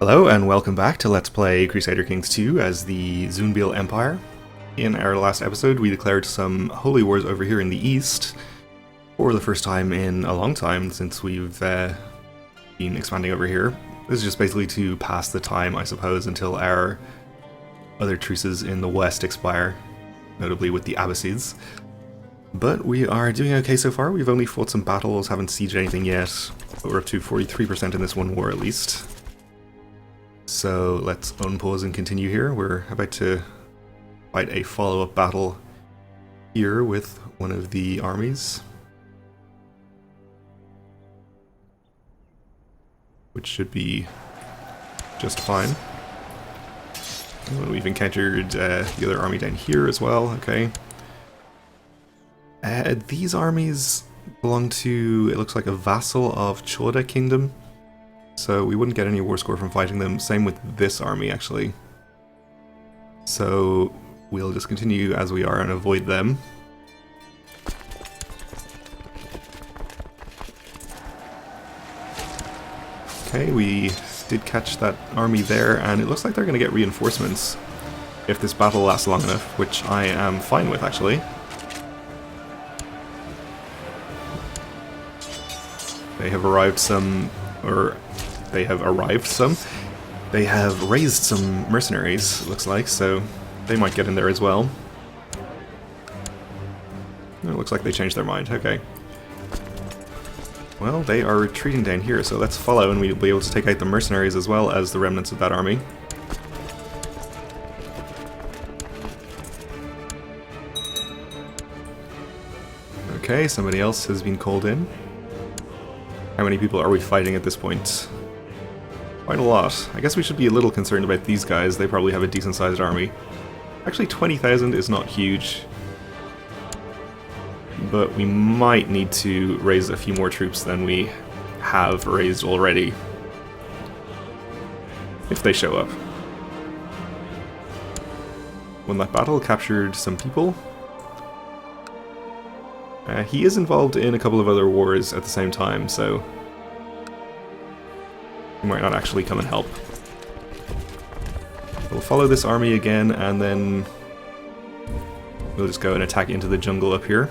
Hello and welcome back to Let's Play Crusader Kings 2 as the Zunbil Empire. In our last episode we declared some holy wars over here in the east for the first time in a long time since we've been expanding over here. This is just basically to pass the time, I suppose, until our other truces in the west expire, notably with the Abbasids. But we are doing okay so far. We've only fought some battles, haven't sieged anything yet, but we're up to 43% in this one war at least. So let's unpause and continue here. We're about to fight a follow-up battle here with one of the armies, which should be just fine. And we've encountered the other army down here as well. Okay. These armies belong to, it looks like, a vassal of Choda Kingdom. So we wouldn't get any war score from fighting them. Same with this army, actually. So we'll just continue as we are and avoid them. Okay, we did catch that army there, and it looks like they're going to get reinforcements if this battle lasts long enough, which I am fine with, actually. They have arrived some, or they have arrived some. They have raised some mercenaries, it looks like, so they might get in there as well. It looks like they changed their mind, okay. Well, they are retreating down here, so let's follow and we'll be able to take out the mercenaries as well as the remnants of that army. Okay, somebody else has been called in. How many people are we fighting at this point? Quite a lot. I guess we should be a little concerned about these guys. They probably have a decent sized army. Actually, 20,000 is not huge. But we might need to raise a few more troops than we have raised already, if they show up. When that battle captured some people. He is involved in a couple of other wars at the same time, so he might not actually come and help. We'll follow this army again, and then we'll just go and attack into the jungle up here.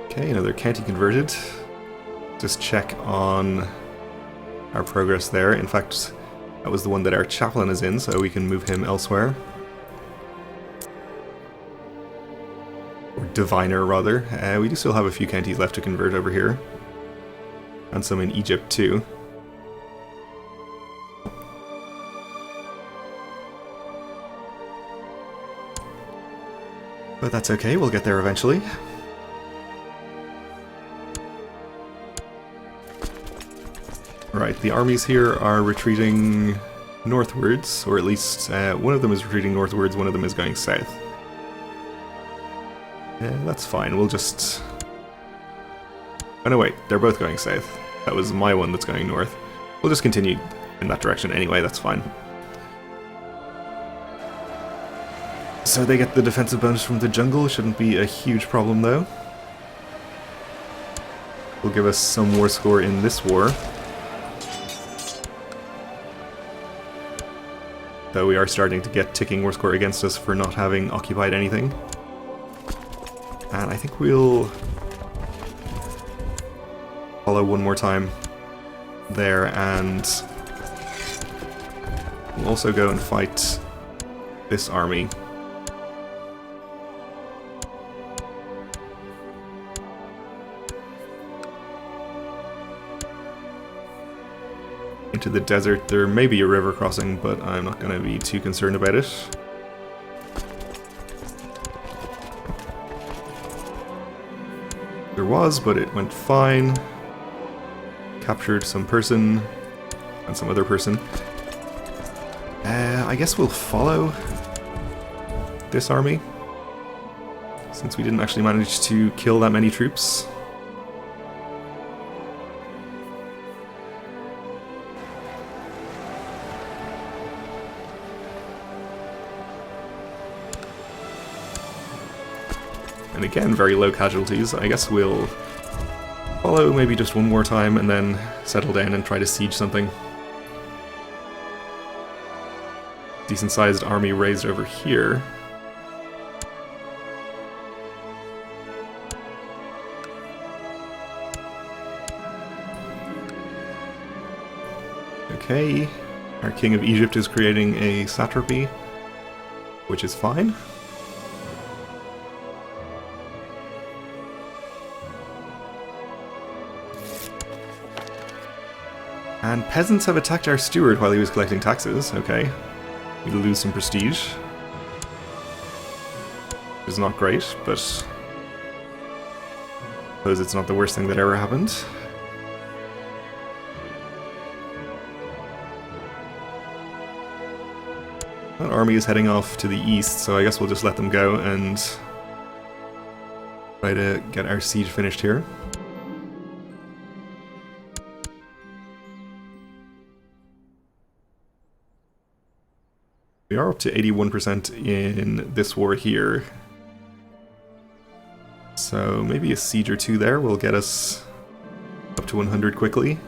Okay, another county converted. Just check on our progress there. In fact, that was the one that our chaplain is in, so we can move him elsewhere. Or diviner, rather. We do still have a few counties left to convert over here. And some in Egypt, too. But that's okay, we'll get there eventually. Right, the armies here are retreating northwards, or at least one of them is retreating northwards, one of them is going south. Yeah, that's fine, we'll just... Oh no, wait, they're both going south. That was my one that's going north. We'll just continue in that direction anyway, that's fine. So they get the defensive bonus from the jungle, shouldn't be a huge problem though. Will give us some war score in this war. Though we are starting to get ticking war score against us for not having occupied anything. And I think we'll follow one more time there, and we'll also go and fight this army. Into the desert. There may be a river crossing, but I'm not going to be too concerned about it. There was, but it went fine. Captured some person and some other person. I guess we'll follow this army, since we didn't actually manage to kill that many troops. And again, very low casualties. I guess we'll follow maybe just one more time and then settle down and try to siege something. Decent sized army raised over here. Okay, our King of Egypt is creating a satrapy, which is fine. And peasants have attacked our steward while he was collecting taxes. Okay, we lose some prestige. Which is not great, but I suppose it's not the worst thing that ever happened. That army is heading off to the east, so I guess we'll just let them go and try to get our siege finished here. We are up to 81% in this war here. So maybe a siege or two there will get us up to 100 quickly.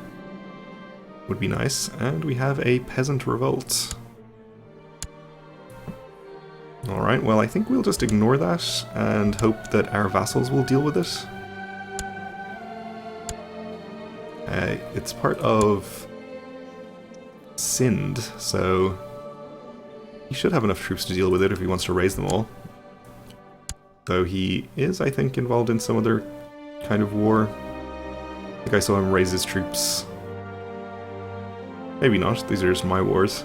Would be nice. And we have a peasant revolt. Alright, well I think we'll just ignore that and hope that our vassals will deal with it. It's part of Sind, so he should have enough troops to deal with it if he wants to raise them all. Though he is, I think, involved in some other kind of war. I think I saw him raise his troops. Maybe not, these are just my wars.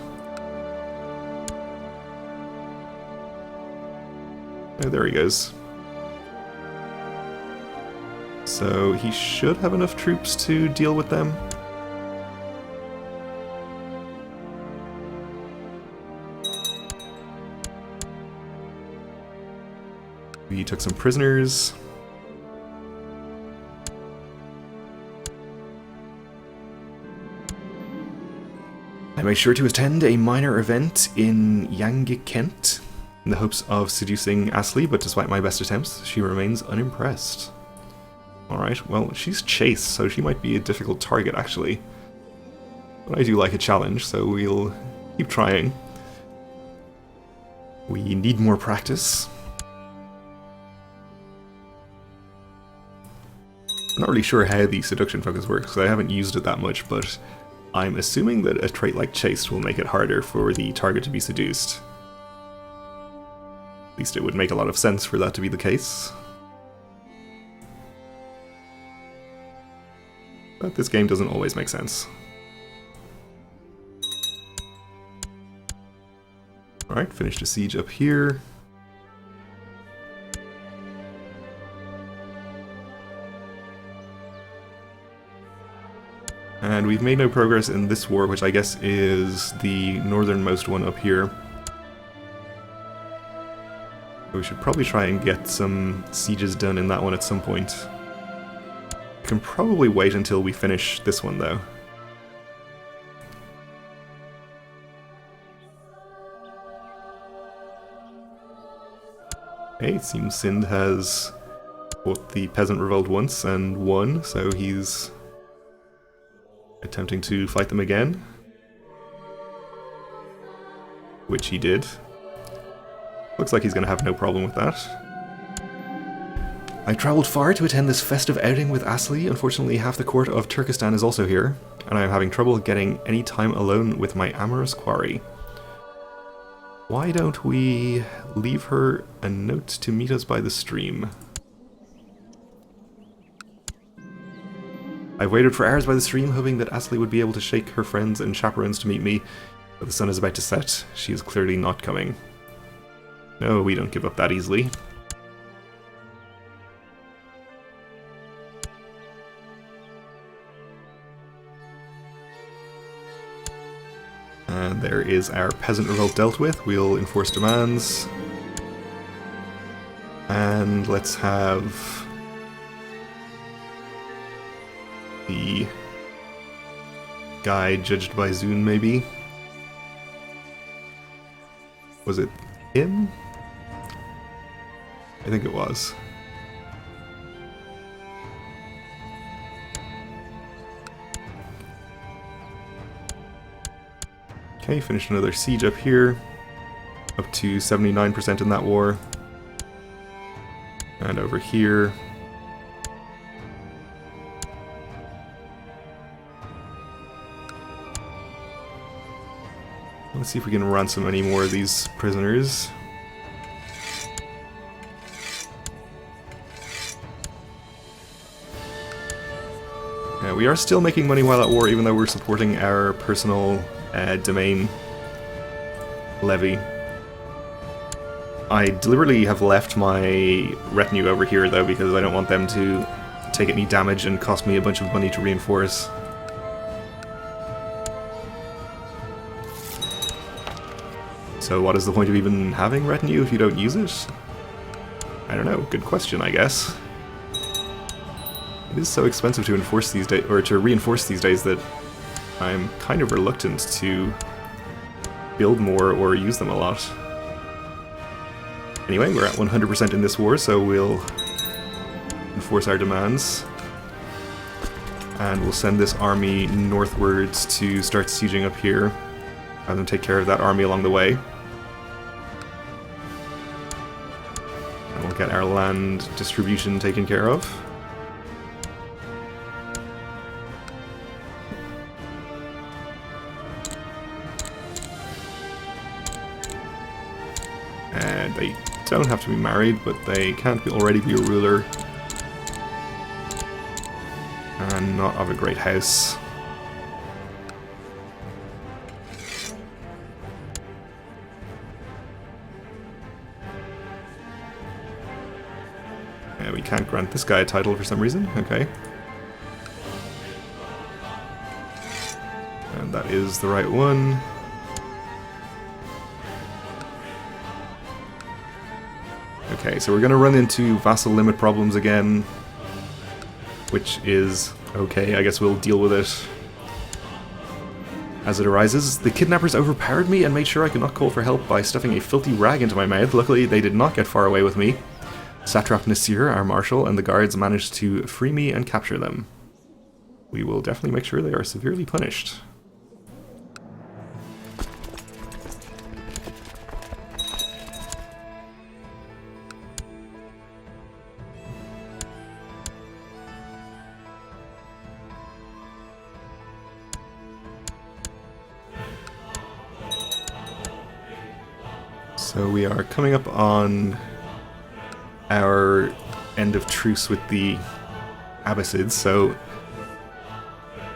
Oh, there he goes. So he should have enough troops to deal with them. We took some prisoners. I made sure to attend a minor event in Yangi, Kent, in the hopes of seducing Asli, but despite my best attempts, she remains unimpressed. Alright, well, she's chaste, so she might be a difficult target, actually. But I do like a challenge, so we'll keep trying. We need more practice. I'm not really sure how the seduction focus works, because I haven't used it that much, but I'm assuming that a trait like chaste will make it harder for the target to be seduced. At least it would make a lot of sense for that to be the case. But this game doesn't always make sense. Alright, finished a siege up here. And we've made no progress in this war, which I guess is the northernmost one up here. We should probably try and get some sieges done in that one at some point. We can probably wait until we finish this one, though. Okay, it seems Sind has fought the peasant revolt once and won, so he's attempting to fight them again. Which he did. Looks like he's going to have no problem with that. I travelled far to attend this festive outing with Asli. Unfortunately, half the court of Turkestan is also here, and I am having trouble getting any time alone with my amorous quarry. Why don't we leave her a note to meet us by the stream? I've waited for hours by the stream, hoping that Asli would be able to shake her friends and chaperones to meet me, but the sun is about to set. She is clearly not coming. No, we don't give up that easily. And there is our peasant revolt dealt with. We'll enforce demands. And let's have the guy judged by Zun, maybe? Was it him? I think it was. Okay, finish another siege up here. Up to 79% in that war. And over here. Let's see if we can ransom any more of these prisoners. Yeah, we are still making money while at war, even though we're supporting our personal domain levy. I deliberately have left my retinue over here, though, because I don't want them to take any damage and cost me a bunch of money to reinforce. So what is the point of even having retinue if you don't use it? I don't know, good question, I guess. It is so expensive to enforce these days, or to reinforce these days, that I'm kind of reluctant to build more or use them a lot. Anyway, we're at 100% in this war, so we'll enforce our demands. And we'll send this army northwards to start sieging up here. Have them take care of that army along the way. And we'll get our land distribution taken care of. And they don't have to be married, but they can't already be a ruler. And not of a great house. Yeah, we can't grant this guy a title for some reason. Okay. And that is the right one. Okay, so we're going to run into vassal limit problems again, which is okay. I guess we'll deal with it as it arises. The kidnappers overpowered me and made sure I could not call for help by stuffing a filthy rag into my mouth. Luckily, they did not get far away with me. Satrap Nasir, our marshal, and the guards managed to free me and capture them. We will definitely make sure they are severely punished. So we are coming up on our end of truce with the Abbasids, so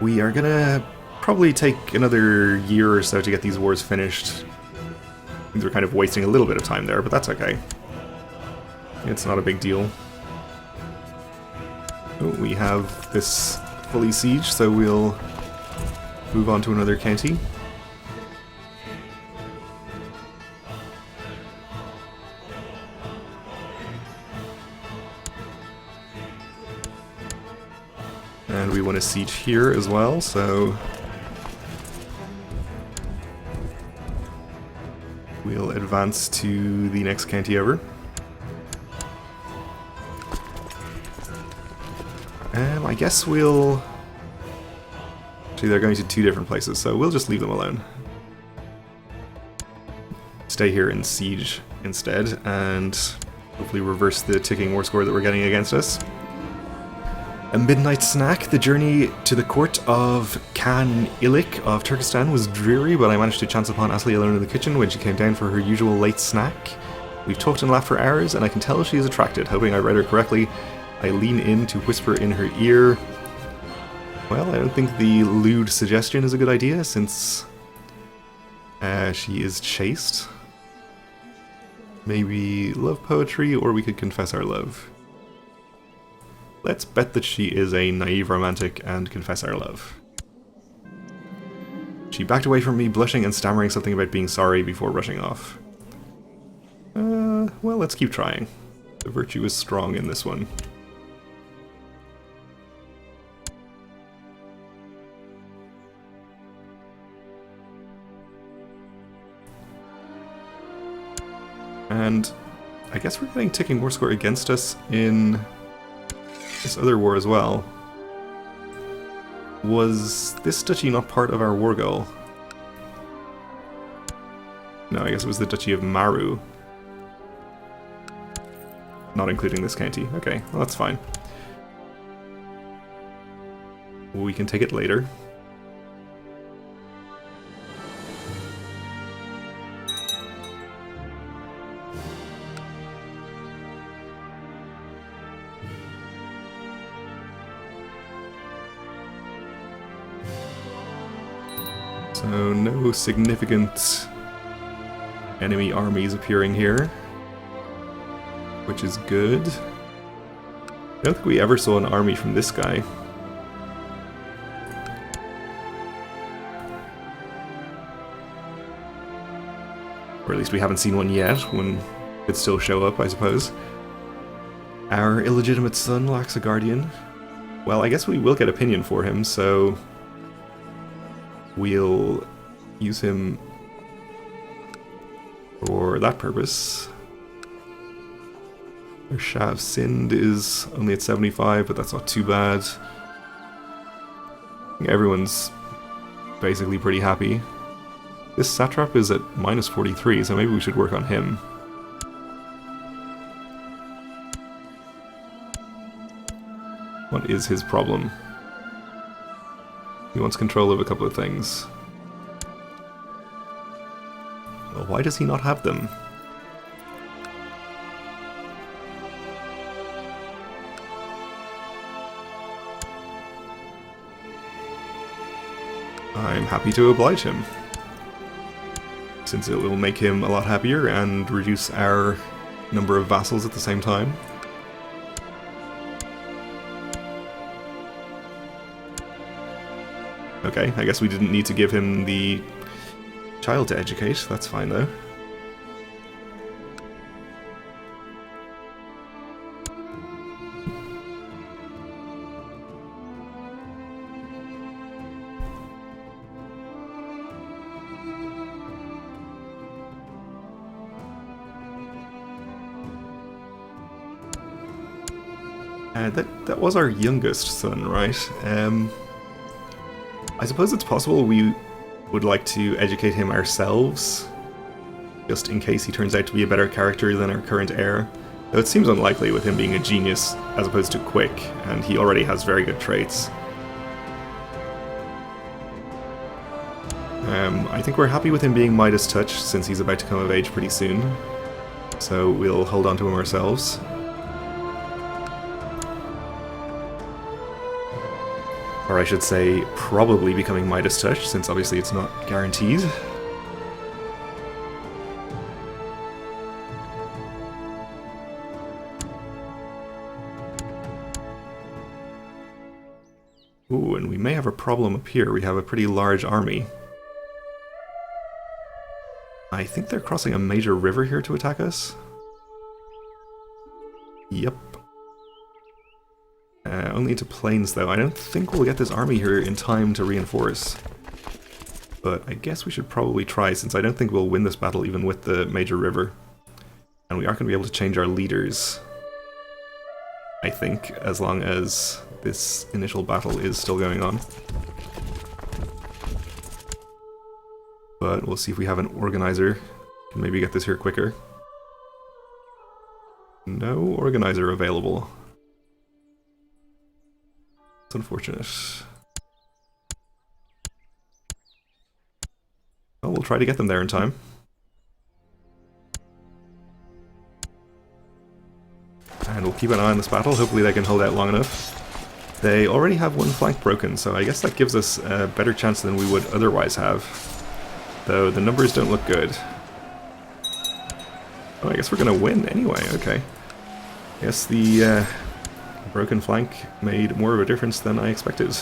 we are gonna probably take another year or so to get these wars finished. I think we're kind of wasting a little bit of time there, but that's okay. It's not a big deal. Oh, we have this fully sieged, so we'll move on to another county. And we want to siege here as well, so we'll advance to the next county over. I guess we'll... Actually, they're going to two different places, so we'll just leave them alone. Stay here and siege instead, and hopefully reverse the ticking war score that we're getting against us. A midnight snack. The journey to the court of Khan Ilik of Turkestan was dreary, but I managed to chance upon Asli alone in the kitchen when she came down for her usual late snack. We've talked and laughed for hours, and I can tell she is attracted. Hoping I read her correctly, I lean in to whisper in her ear. Well, I don't think the lewd suggestion is a good idea, since she is chaste. Maybe love poetry, or we could confess our love. Let's bet that she is a naive romantic and confess our love. She backed away from me, blushing and stammering something about being sorry before rushing off. Well, let's keep trying. The virtue is strong in this one. And I guess we're getting ticking war score against us in this other war as well. Was this duchy not part of our war goal? No, I guess it was the Duchy of Maru. Not including this county. Okay, well that's fine. We can take it later. So no significant enemy armies appearing here, which is good. I don't think we ever saw an army from this guy. Or at least we haven't seen one yet, one could still show up, I suppose. Our illegitimate son lacks a guardian. Well, I guess we will get opinion for him, so we'll use him for that purpose. Our Shah of Sind is only at 75, but that's not too bad. I think everyone's basically pretty happy. This satrap is at minus 43, so maybe we should work on him. What is his problem? He wants control of a couple of things. Well, why does he not have them? I'm happy to oblige him, since it will make him a lot happier and reduce our number of vassals at the same time. Okay, I guess we didn't need to give him the child to educate. That's fine though. That was our youngest son, right? I suppose it's possible we would like to educate him ourselves, just in case he turns out to be a better character than our current heir. Though it seems unlikely with him being a genius as opposed to quick, and he already has very good traits. I think we're happy with him being Midas Touch, since he's about to come of age pretty soon. So we'll hold on to him ourselves. Or I should say, probably becoming Midas Touch, since obviously it's not guaranteed. Ooh, and we may have a problem up here. We have a pretty large army. I think they're crossing a major river here to attack us. Yep. Only into plains, though. I don't think we'll get this army here in time to reinforce. But I guess we should probably try, since I don't think we'll win this battle even with the major river. And we aren't going to be able to change our leaders, I think, as long as this initial battle is still going on. But we'll see if we have an organizer. Can maybe get this here quicker. No organizer available. It's unfortunate. Well, we'll try to get them there in time. And we'll keep an eye on this battle. Hopefully they can hold out long enough. They already have one flank broken, so I guess that gives us a better chance than we would otherwise have. Though the numbers don't look good. Oh, I guess we're gonna win anyway, okay. I guess the broken flank made more of a difference than I expected.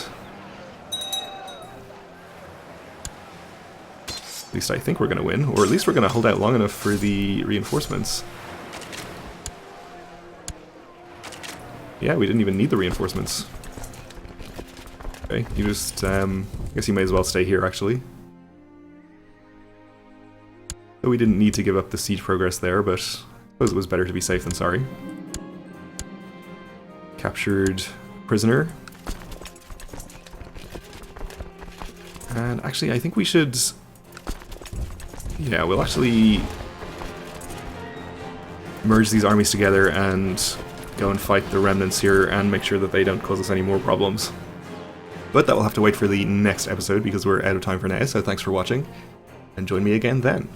At least I think we're gonna win, or at least we're gonna hold out long enough for the reinforcements. Yeah, we didn't even need the reinforcements. Okay, you just, I guess you may as well stay here, actually. Though we didn't need to give up the siege progress there, but I suppose it was better to be safe than sorry. Captured prisoner. And actually, I think we should Yeah, we'll actually merge these armies together and go and fight the remnants here and make sure that they don't cause us any more problems. But that will have to wait for the next episode because we're out of time for now, so thanks for watching, and join me again then.